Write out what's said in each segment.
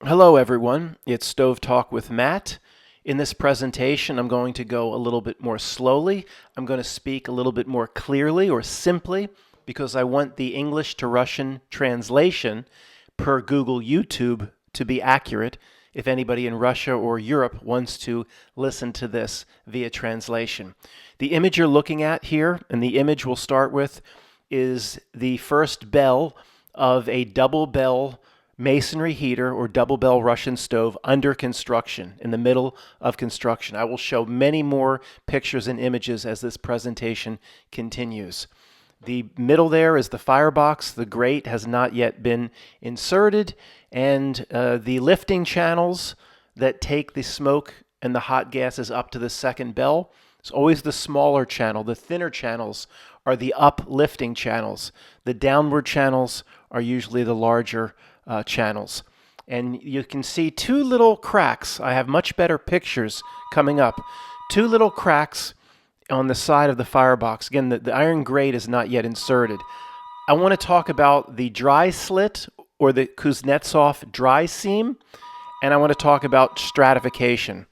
Hello everyone, it's Stove Talk with Matt. In this presentation, I'm going to go a little bit more slowly. I'm going to speak a little bit more clearly or simply because I want the English to Russian translation per Google YouTube to be accurate if anybody in Russia or Europe wants to listen to this via translation. The image you're looking at here, and the image we'll start with, is the first bell of a double bell masonry heater or double bell Russian stove under construction, in the middle of construction. I will show many more pictures and images as this presentation continues. The middle there is the firebox. The grate has not yet been inserted, and the lifting channels that take the smoke and the hot gases up to the second bell is always the smaller channel. The thinner channels are the uplifting channels. The downward channels are usually the larger channels. And you can see two little cracks. I have much better pictures coming up. Two little cracks on the side of the firebox. Again, the iron grate is not yet inserted. I want to talk about the dry slit or the Kuznetsov dry seam, and I want to talk about stratification.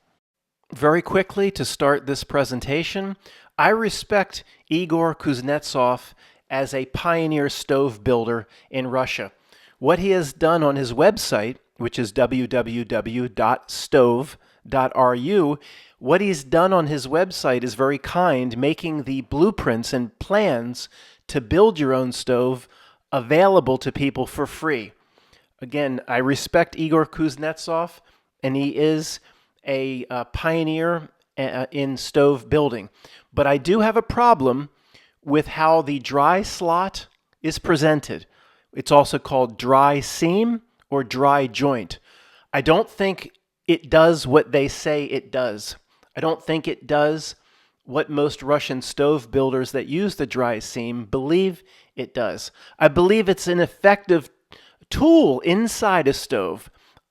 Very quickly, to start this presentation, I respect Igor Kuznetsov as a pioneer stove builder in Russia. What he has done on his website, which is www.stove.ru, what he's done on his website is very kind, making the blueprints and plans to build your own stove available to people for free. Again, I respect Igor Kuznetsov, and he is a pioneer in stove building. But I do have a problem with how the dry slot is presented. It's also called dry seam or dry joint. I don't think it does what they say it does. I don't think it does what most Russian stove builders that use the dry seam believe it does. I believe it's an effective tool inside a stove.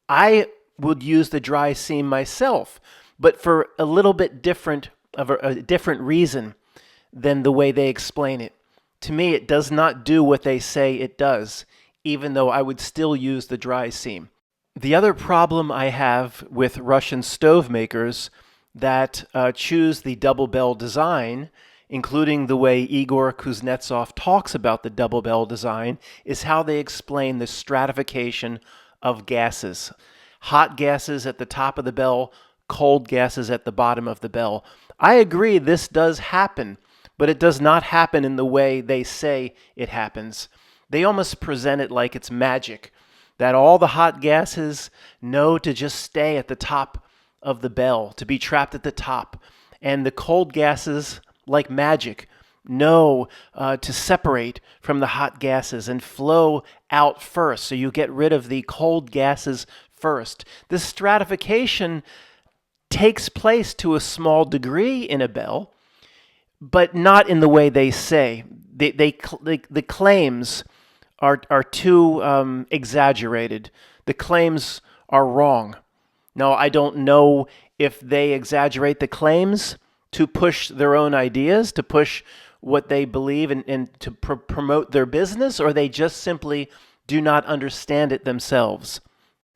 I would use the dry seam myself, but for a little bit different of a different reason than the way they explain it. To me, it does not do what they say it does, even though I would still use the dry seam. The other problem I have with Russian stove makers that choose the double bell design, including the way Igor Kuznetsov talks about the double bell design, is how they explain the stratification of gases. Hot gases at the top of the bell, cold gases at the bottom of the bell. I agree this does happen, but it does not happen in the way they say it happens. They almost present it like it's magic, that all the hot gases know to just stay at the top of the bell, to be trapped at the top, and the cold gases, like magic, know to separate from the hot gases and flow out first, so you get rid of the cold gases first. This stratification takes place to a small degree in a bell, but not in the way they say. The claims are too exaggerated. The claims are wrong. Now, I don't know if they exaggerate the claims to push their own ideas, to push what they believe and to promote their business, or they just simply do not understand it themselves.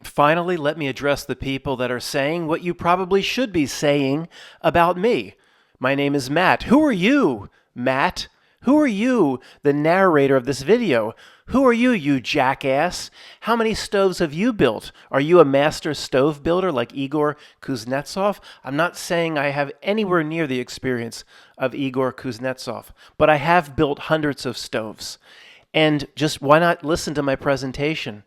Finally, let me address the people that are saying what you probably should be saying about me. My name is Matt. Who are you, Matt? Who are you, the narrator of this video? Who are you, you jackass? How many stoves have you built? Are you a master stove builder like Igor Kuznetsov? I'm not saying I have anywhere near the experience of Igor Kuznetsov, but I have built hundreds of stoves. And just why not listen to my presentation?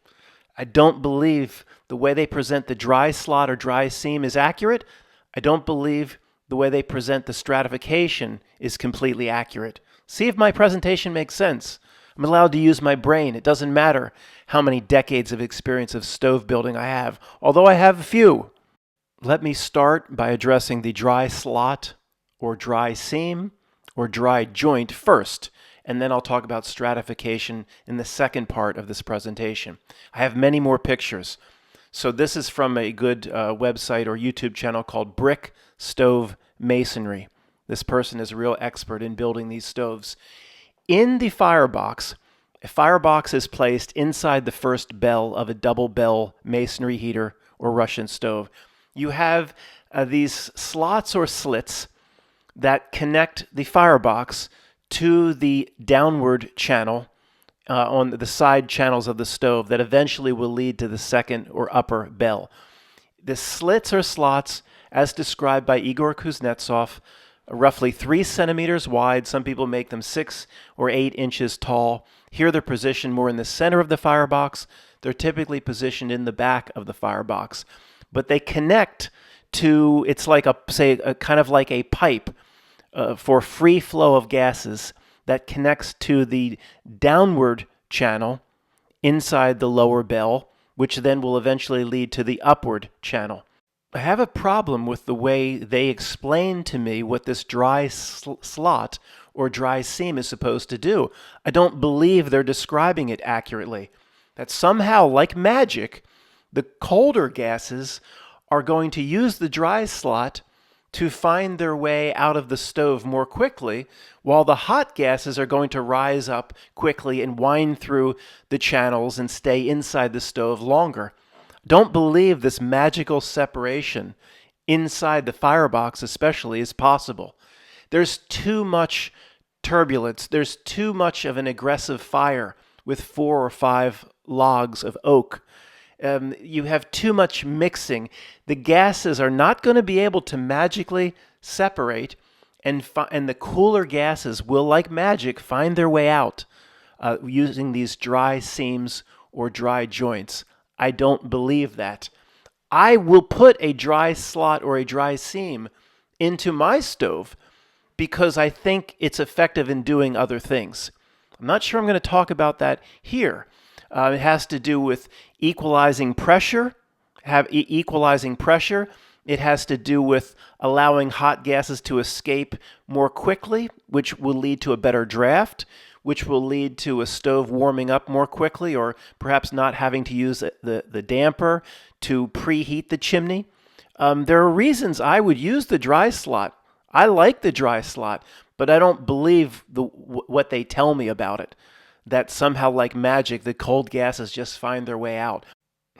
I don't believe the way they present the dry slot or dry seam is accurate. I don't believe the way they present the stratification is completely accurate. See if my presentation makes sense. I'm allowed to use my brain. It doesn't matter how many decades of experience of stove building I have, although I have a few. Let me start by addressing the dry slot or dry seam or dry joint first, and then I'll talk about stratification in the second part of this presentation. I have many more pictures. So this is from a good website or YouTube channel called Brick Stove Masonry. This person is a real expert in building these stoves. In the firebox, A firebox is placed inside the first bell of a double bell masonry heater or Russian stove. You have these slots or slits that connect the firebox to the downward channel on the side channels of the stove that eventually will lead to the second or upper bell. The slits or slots, as described by Igor Kuznetsov, roughly 3 centimeters wide. Some people make them 6 or 8 inches tall. Here they're positioned more in the center of the firebox. They're typically positioned in the back of the firebox. But they connect to, it's like a kind of like a pipe for free flow of gases that connects to the downward channel inside the lower bell, which then will eventually lead to the upward channel. I have a problem with the way they explain to me what this dry slot or dry seam is supposed to do. I don't believe they're describing it accurately. That somehow, like magic, the colder gases are going to use the dry slot to find their way out of the stove more quickly, while the hot gases are going to rise up quickly and wind through the channels and stay inside the stove longer. Don't believe this magical separation inside the firebox especially is possible. There's too much turbulence. There's too much of an aggressive fire with 4 or 5 logs of oak. You have too much mixing. The gases are not going to be able to magically separate, and the cooler gases will, like magic, find their way out using these dry seams or dry joints. I don't believe that. I will put a dry slot or a dry seam into my stove because I think it's effective in doing other things. I'm not sure I'm going to talk about that here. It has to do with equalizing pressure. It has to do with allowing hot gases to escape more quickly, which will lead to a better draft, which will lead to a stove warming up more quickly, or perhaps not having to use the damper to preheat the chimney. There are reasons I would use the dry slot. I like the dry slot, but I don't believe what they tell me about it, that somehow, like magic, the cold gases just find their way out.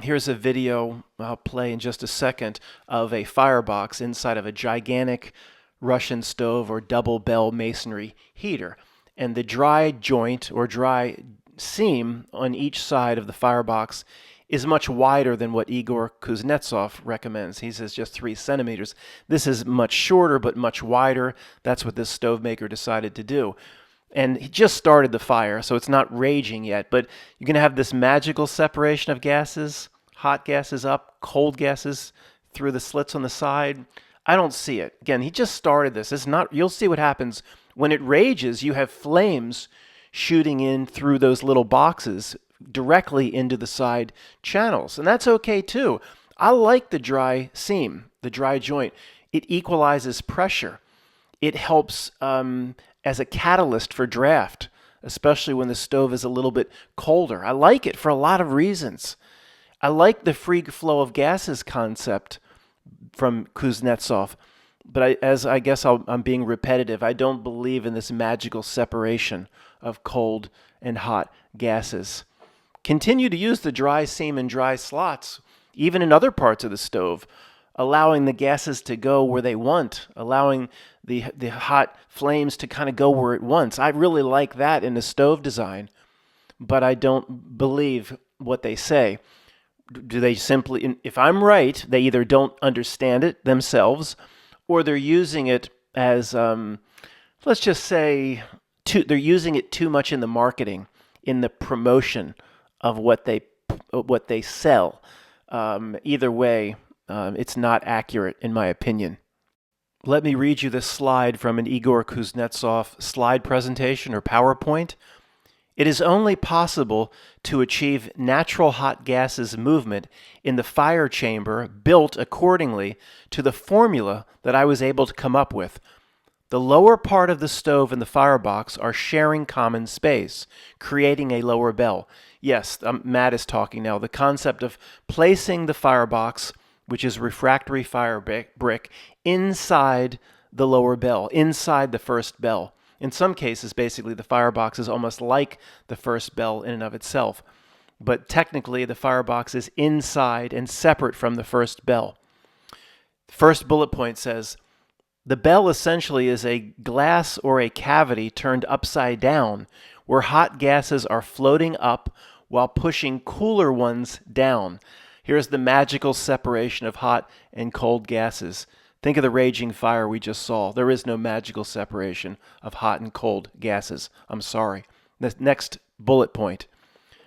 Here's a video I'll play in just a second of a firebox inside of a gigantic Russian stove or double bell masonry heater. And the dry joint or dry seam on each side of the firebox is much wider than what Igor Kuznetsov recommends. He says just 3 centimeters. This is much shorter but much wider. That's what this stove maker decided to do. And he just started the fire, so it's not raging yet, but you're going to have this magical separation of gases, hot gases up, cold gases through the slits on the side. I don't see it. Again, he just started this. It's not. You'll see what happens. When it rages, you have flames shooting in through those little boxes directly into the side channels, and that's okay too. I like the dry seam, the dry joint. It equalizes pressure. It helps as a catalyst for draft, especially when the stove is a little bit colder. I like it for a lot of reasons. I like the free flow of gases concept from Kuznetsov, but I guess I'm being repetitive. I don't believe in this magical separation of cold and hot gases. Continue to use the dry seam and dry slots, even in other parts of the stove, allowing the gases to go where they want, allowing the hot flames to kind of go where it wants. I really like that in the stove design, but I don't believe what they say. Do they simply, if I'm right, they either don't understand it themselves, or they're using it as, let's just say, they're using it too much in the marketing, in the promotion of what they sell. Either way, it's not accurate, in my opinion. Let me read you this slide from an Igor Kuznetsov slide presentation or PowerPoint. It is only possible to achieve natural hot gases movement in the fire chamber built accordingly to the formula that I was able to come up with. The lower part of the stove and the firebox are sharing common space, creating a lower bell. Yes, Matt is talking now. The concept of placing the firebox, which is refractory fire brick, inside the lower bell, inside the first bell. In some cases, basically, the firebox is almost like the first bell in and of itself. But technically, the firebox is inside and separate from the first bell. The first bullet point says, the bell essentially is a glass or a cavity turned upside down where hot gases are floating up while pushing cooler ones down. Here's the magical separation of hot and cold gases. Think of the raging fire we just saw. There is no magical separation of hot and cold gases. I'm sorry. The next bullet point.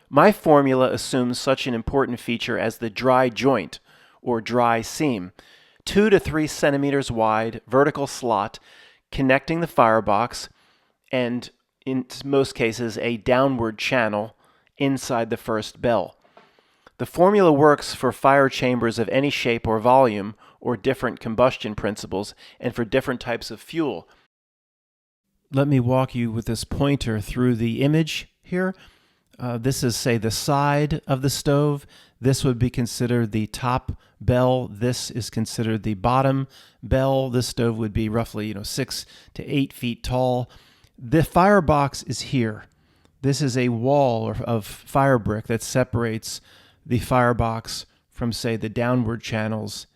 My formula assumes such an important feature as the dry joint, or dry seam, 2 to 3 centimeters wide, vertical slot, connecting the firebox, and in most cases, a downward channel inside the first bell. The formula works for fire chambers of any shape or volume, or different combustion principles, and for different types of fuel. Let me walk you with this pointer through the image here. This is, say, the side of the stove. This would be considered the top bell. This is considered the bottom bell. This stove would be roughly 6 to 8 feet tall. The firebox is here. This is a wall of fire brick that separates the firebox from, say, the downward channels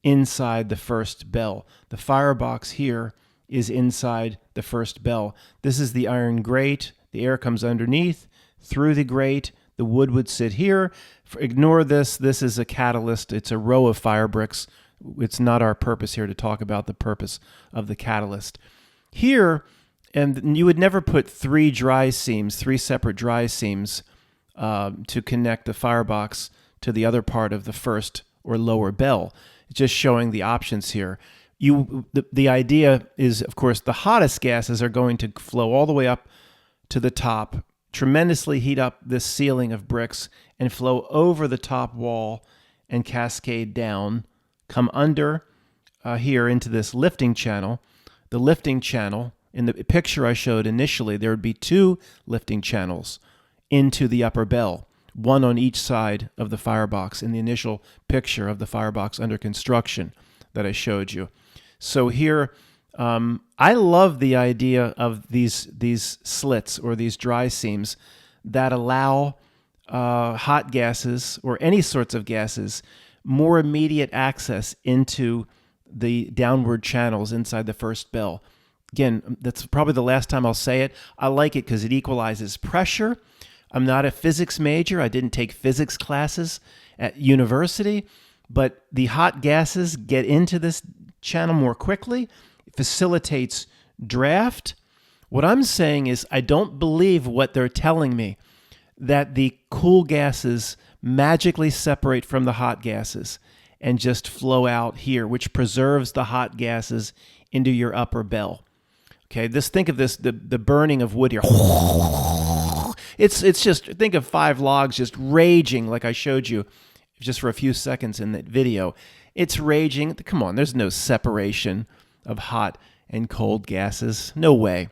inside the first bell. The firebox here is inside the first bell. This is the iron grate. The air comes underneath, through the grate. The wood would sit here. Ignore this. This is a catalyst. It's a row of fire bricks. It's not our purpose here to talk about the purpose of the catalyst. Here, and you would never put three separate dry seams to connect the firebox to the other part of the first or lower bell. It's just showing the options here. The idea is, of course, the hottest gases are going to flow all the way up to the top, tremendously heat up this ceiling of bricks, and flow over the top wall and cascade down, come under here into this lifting channel. The lifting channel, in the picture I showed initially, there would be 2 lifting channels into the upper bell, one on each side of the firebox in the initial picture of the firebox under construction that I showed you. So here, I love the idea of these slits or these dry seams that allow hot gases or any sorts of gases more immediate access into the downward channels inside the first bell. Again, that's probably the last time I'll say it. I like it because it equalizes pressure. I'm not a physics major. I didn't take physics classes at university, but the hot gases get into this channel more quickly. It facilitates draft. What I'm saying is I don't believe what they're telling me, that the cool gases magically separate from the hot gases and just flow out here, which preserves the hot gases into your upper bell. Okay, think of this, the burning of wood here. It's just, think of 5 logs just raging like I showed you just for a few seconds in that video. It's raging. Come on, there's no separation of hot and cold gases. No way.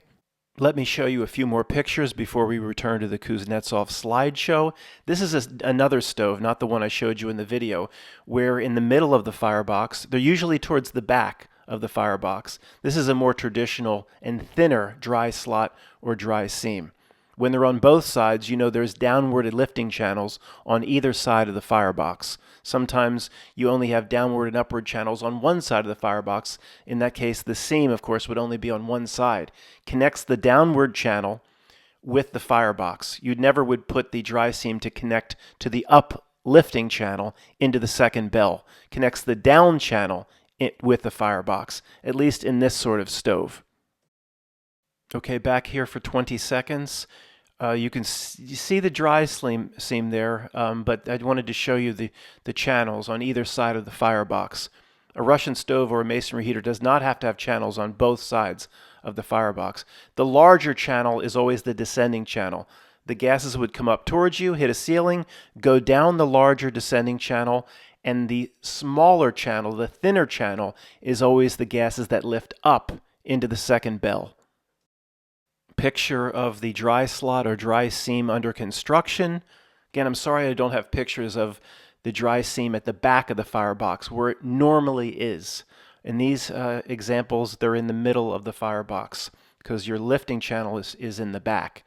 Let me show you a few more pictures before we return to the Kuznetsov slideshow. This is another stove, not the one I showed you in the video, where in the middle of the firebox, they're usually towards the back of the firebox. This is a more traditional and thinner dry slot or dry seam. When they're on both sides, there's downward lifting channels on either side of the firebox. Sometimes you only have downward and upward channels on one side of the firebox. In that case, the seam, of course, would only be on one side. Connects the downward channel with the firebox. You never would put the dry seam to connect to the uplifting channel into the second bell. Connects the down channel with the firebox, at least in this sort of stove. Okay, back here for 20 seconds. You can see the dry seam there, but I wanted to show you the channels on either side of the firebox. A Russian stove or a masonry heater does not have to have channels on both sides of the firebox. The larger channel is always the descending channel. The gases would come up towards you, hit a ceiling, go down the larger descending channel, and the smaller channel, the thinner channel, is always the gases that lift up into the second bell. Picture of the dry slot or dry seam under construction. Again, I'm sorry I don't have pictures of the dry seam at the back of the firebox where it normally is. In these examples, they're in the middle of the firebox. because your lifting channel is in the back.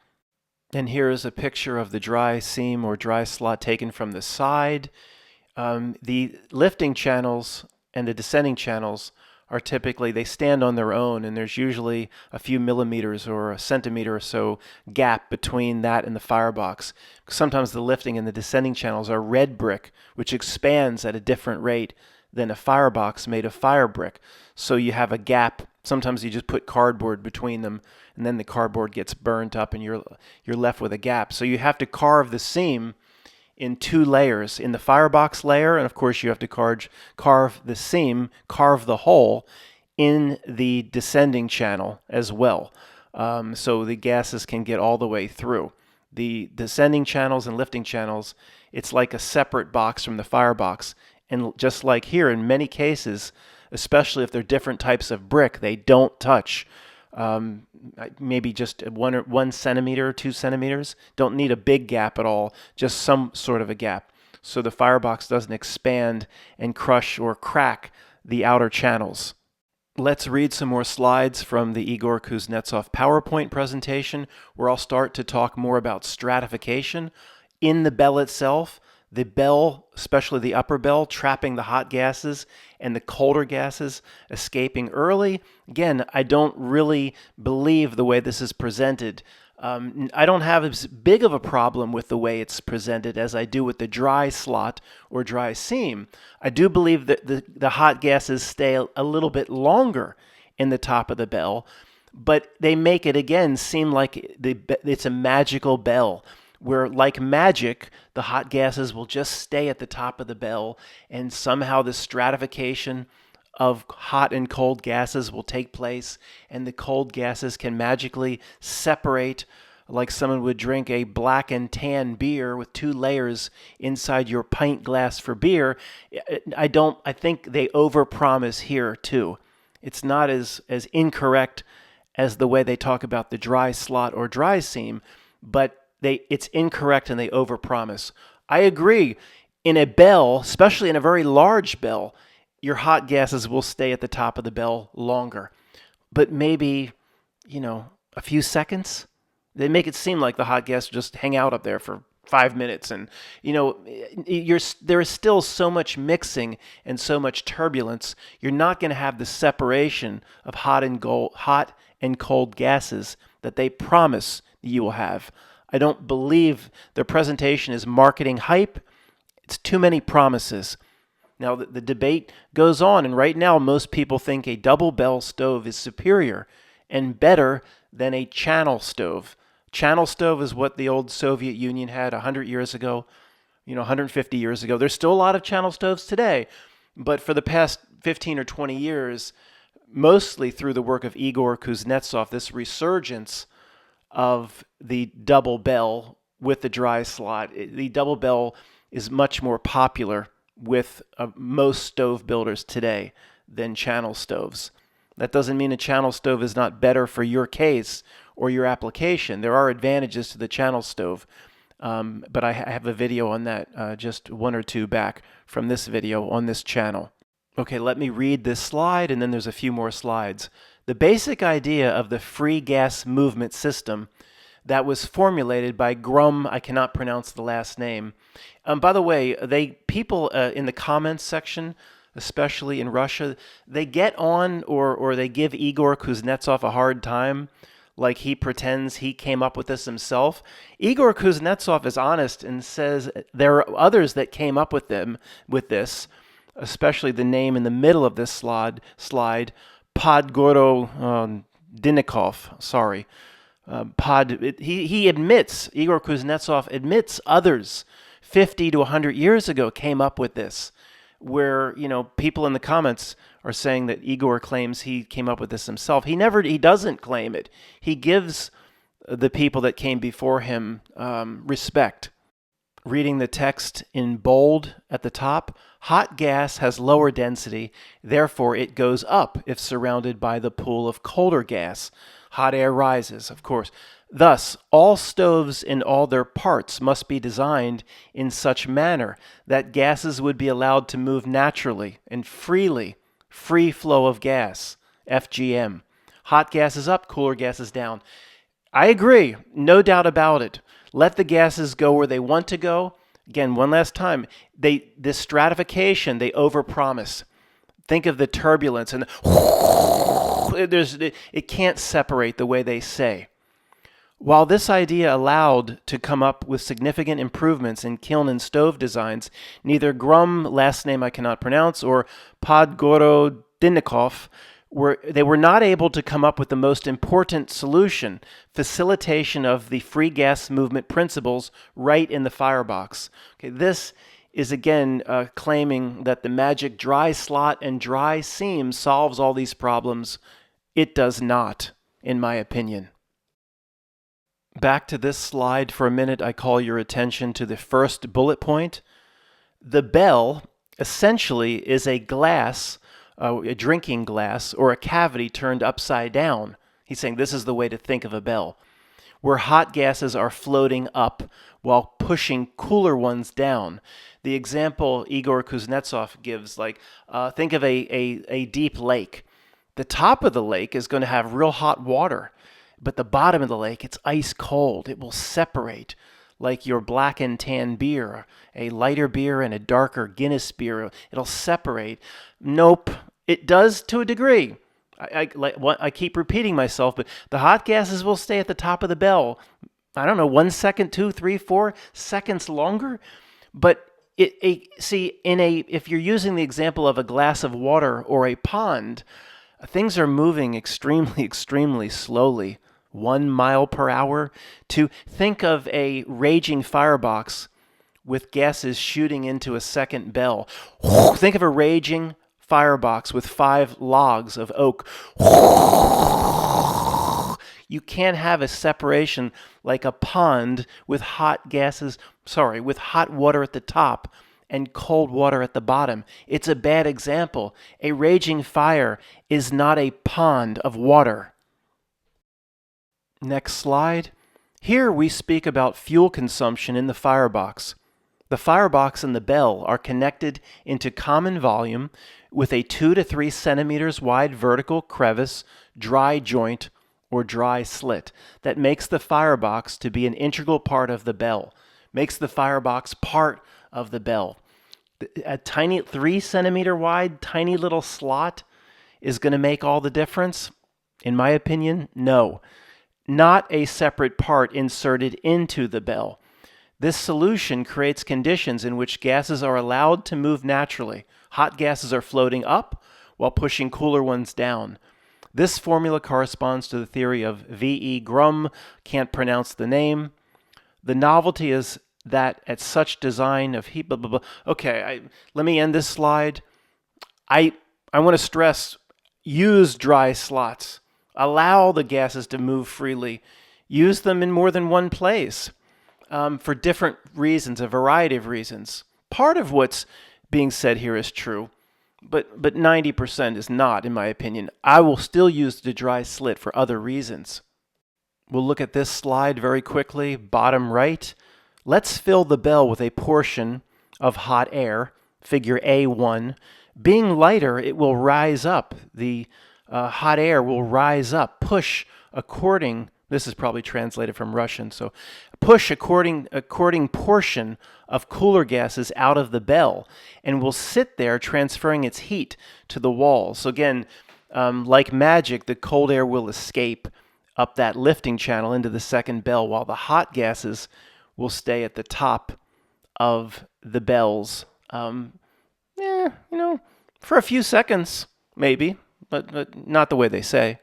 And here is a picture of the dry seam or dry slot taken from the side. The lifting channels and the descending channels are typically, they stand on their own, and there's usually a few millimeters or a centimeter or so gap between that and the firebox. Sometimes the lifting and the descending channels are red brick, which expands at a different rate than a firebox made of fire brick. So you have a gap. Sometimes you just put cardboard between them, and then the cardboard gets burnt up and you're left with a gap. So you have to carve the seam in two layers, in the firebox layer, and of course you have to carve the seam, carve the hole in the descending channel as well, so the gases can get all the way through. The descending channels and lifting channels, it's like a separate box from the firebox, and just like here, in many cases, especially if they're different types of brick, they don't touch. Maybe just 1 centimeter, 2 centimeters. Don't need a big gap at all, just some sort of a gap. So the firebox doesn't expand and crush or crack the outer channels. Let's read some more slides from the Igor Kuznetsov PowerPoint presentation, where I'll start to talk more about stratification in the bell itself. The bell, especially the upper bell, trapping the hot gases and the colder gases escaping early. Again, I don't really believe the way this is presented. I don't have as big of a problem with the way it's presented as I do with the dry slot or dry seam. I do believe that the hot gases stay a little bit longer in the top of the bell, but they make it, again, seem like it's a magical bell, where, like magic, the hot gases will just stay at the top of the bell, and somehow the stratification of hot and cold gases will take place, and the cold gases can magically separate, like someone would drink a black and tan beer with 2 layers inside your pint glass for beer. I think they overpromise here too. It's not as incorrect as the way they talk about the dry slot or dry seam, but it's incorrect and they overpromise. I agree. In a bell, especially in a very large bell, your hot gases will stay at the top of the bell longer. But maybe, a few seconds? They make it seem like the hot gas will just hang out up there for 5 minutes. And, there is still so much mixing and so much turbulence. You're not going to have the separation of hot and cold gases that they promise you will have. I don't believe their presentation is marketing hype. It's too many promises. Now, the debate goes on, and right now most people think a double bell stove is superior and better than a channel stove. Channel stove is what the old Soviet Union had 100 years ago, 150 years ago. There's still a lot of channel stoves today, but for the past 15 or 20 years, mostly through the work of Igor Kuznetsov, this resurgence of the double bell with the dry slot. The double bell is much more popular with most stove builders today than channel stoves. That doesn't mean a channel stove is not better for your case or your application. There are advantages to the channel stove, but I have a video on that just 1 or 2 back from this video on this channel. Okay, let me read this slide, and then there's a few more slides. The basic idea of the free gas movement system that was formulated by Grum, I cannot pronounce the last name. By the way, people in the comments section, especially in Russia, they get on or they give Igor Kuznetsov a hard time, like he pretends he came up with this himself. Igor Kuznetsov is honest and says there are others that came up with this, especially the name in the middle of this slide, Podgoro Dinikov, sorry. He admits, Igor Kuznetsov admits others 50 to 100 years ago came up with this, where, people in the comments are saying that Igor claims he came up with this himself. He doesn't claim it. He gives the people that came before him respect. Reading the text in bold at the top, hot gas has lower density, therefore it goes up if surrounded by the pool of colder gas. Hot air rises, of course. Thus, all stoves in all their parts must be designed in such manner that gases would be allowed to move naturally and freely, free flow of gas, FGM. Hot gases up, cooler gases down. I agree, no doubt about it. Let the gases go where they want to go. Again, one last time, this stratification, they overpromise. Think of the turbulence and it can't separate the way they say. While this idea allowed to come up with significant improvements in kiln and stove designs, neither Grum, last name I cannot pronounce, or Podgorodnikov they were not able to come up with the most important solution, facilitation of the free gas movement principles right in the firebox. Okay, this is again claiming that the magic dry slot and dry seam solves all these problems. It does not, in my opinion. Back to this slide for a minute, I call your attention to the first bullet point. The bell essentially is a glass, a drinking glass, or a cavity turned upside down. He's saying this is the way to think of a bell, where hot gases are floating up while pushing cooler ones down. The example Igor Kuznetsov gives, think of a deep lake. The top of the lake is going to have real hot water, but the bottom of the lake, it's ice cold. It will separate like your black and tan beer, a lighter beer and a darker Guinness beer. It'll separate. Nope, it does to a degree. I keep repeating myself, but the hot gases will stay at the top of the bell. I don't know, 1 second, 2, 3, 4 seconds longer. But if you're using the example of a glass of water or a pond, things are moving extremely, extremely slowly. 1 mile per hour. To think of a raging firebox with gases shooting into a second bell. Think of a raging firebox with 5 logs of oak. You can't have a separation like a pond with hot water at the top and cold water at the bottom. It's a bad example. A raging fire is not a pond of water. Next slide. Here we speak about fuel consumption in the firebox. The firebox and the bell are connected into common volume with a 2 to 3 centimeters wide vertical crevice, dry joint, or dry slit that makes the firebox to be an integral part of the bell, makes the firebox part of the bell. A tiny 3 centimeter wide, tiny little slot is going to make all the difference? In my opinion, no. Not a separate part inserted into the bell. This solution creates conditions in which gases are allowed to move naturally. Hot gases are floating up while pushing cooler ones down. This formula corresponds to the theory of V.E. Grum, can't pronounce the name. The novelty is that at such design of heat, blah, blah, blah. Okay, let me end this slide. I want to stress, use dry slots. Allow the gases to move freely. Use them in more than one place for different reasons, a variety of reasons. Part of what's being said here is true, but 90% is not, in my opinion. I will still use the dry slit for other reasons. We'll look at this slide very quickly, bottom right. Let's fill the bell with a portion of hot air, figure A1. Being lighter, it will rise up. The hot air will rise up, push according, this is probably translated from Russian, so push according portion of cooler gases out of the bell and will sit there transferring its heat to the walls. So again, like magic, the cold air will escape up that lifting channel into the second bell while the hot gases will stay at the top of the bells. For a few seconds, maybe. But not the way they say.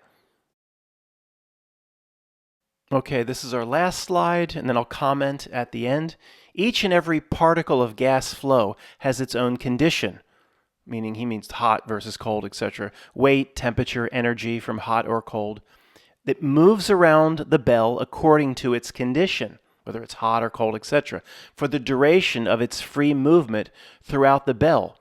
Okay, this is our last slide, and then I'll comment at the end. Each and every particle of gas flow has its own condition, meaning he means hot versus cold, etc. Weight, temperature, energy from hot or cold. It moves around the bell according to its condition, whether it's hot or cold, etc., for the duration of its free movement throughout the bell.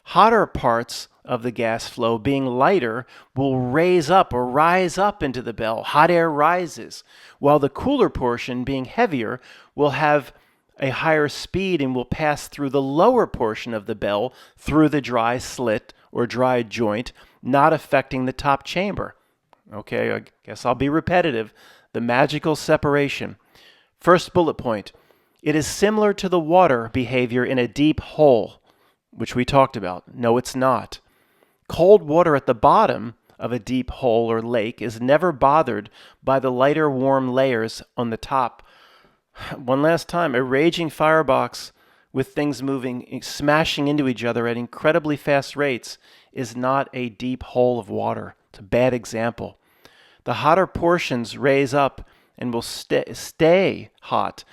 Hotter parts of the gas flow, being lighter, will raise up or rise up into the bell. Hot air rises, while the cooler portion, being heavier, will have a higher speed and will pass through the lower portion of the bell through the dry slit or dry joint, not affecting the top chamber. Okay, I guess I'll be repetitive. The magical separation. First bullet point. It is similar to the water behavior in a deep hole, which we talked about. No, it's not. Cold water at the bottom of a deep hole or lake is never bothered by the lighter warm layers on the top. One last time, a raging firebox with things moving, smashing into each other at incredibly fast rates is not a deep hole of water. It's a bad example. The hotter portions raise up and will stay hot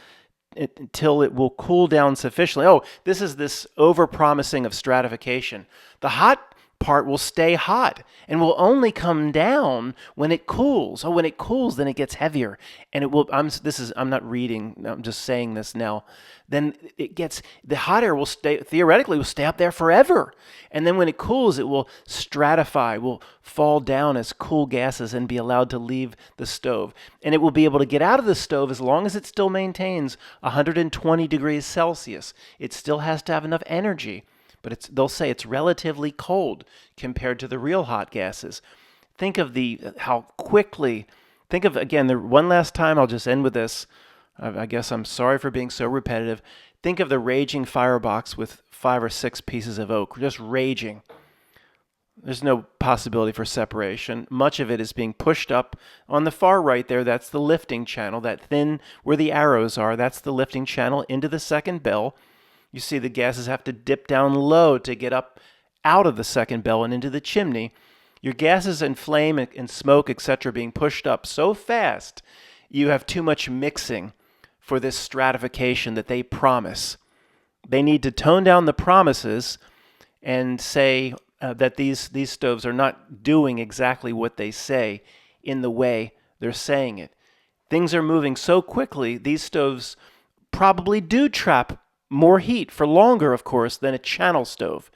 until it will cool down sufficiently. Oh, this over-promising of stratification. The hot part will stay hot and will only come down when it cools. Oh, when it cools, then it gets heavier, and it will. I'm not reading. I'm just saying this now. Then the hot air will theoretically will stay up there forever, and then when it cools, it will stratify, will fall down as cool gases and be allowed to leave the stove, and it will be able to get out of the stove as long as it still maintains 120 degrees Celsius. It still has to have enough energy. But they'll say it's relatively cold compared to the real hot gases. Think of how quickly, one last time, I'll just end with this. I guess I'm sorry for being so repetitive. Think of the raging firebox with 5 or 6 pieces of oak, just raging. There's no possibility for separation. Much of it is being pushed up. On the far right there, that's the lifting channel. That thin, where the arrows are, that's the lifting channel into the second bell. You see the gases have to dip down low to get up out of the second bell and into the chimney. Your gases and flame and smoke, etc., being pushed up so fast, you have too much mixing for this stratification that they promise. They need to tone down the promises and say that these stoves are not doing exactly what they say in the way they're saying it. Things are moving so quickly, these stoves probably do trap more heat for longer, of course, than a channel stove.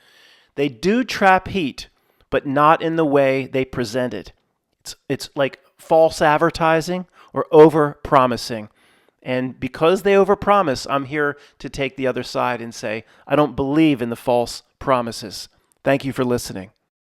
They do trap heat, but not in the way they present it. It's like false advertising or over-promising. And because they overpromise, I'm here to take the other side and say, I don't believe in the false promises. Thank you for listening.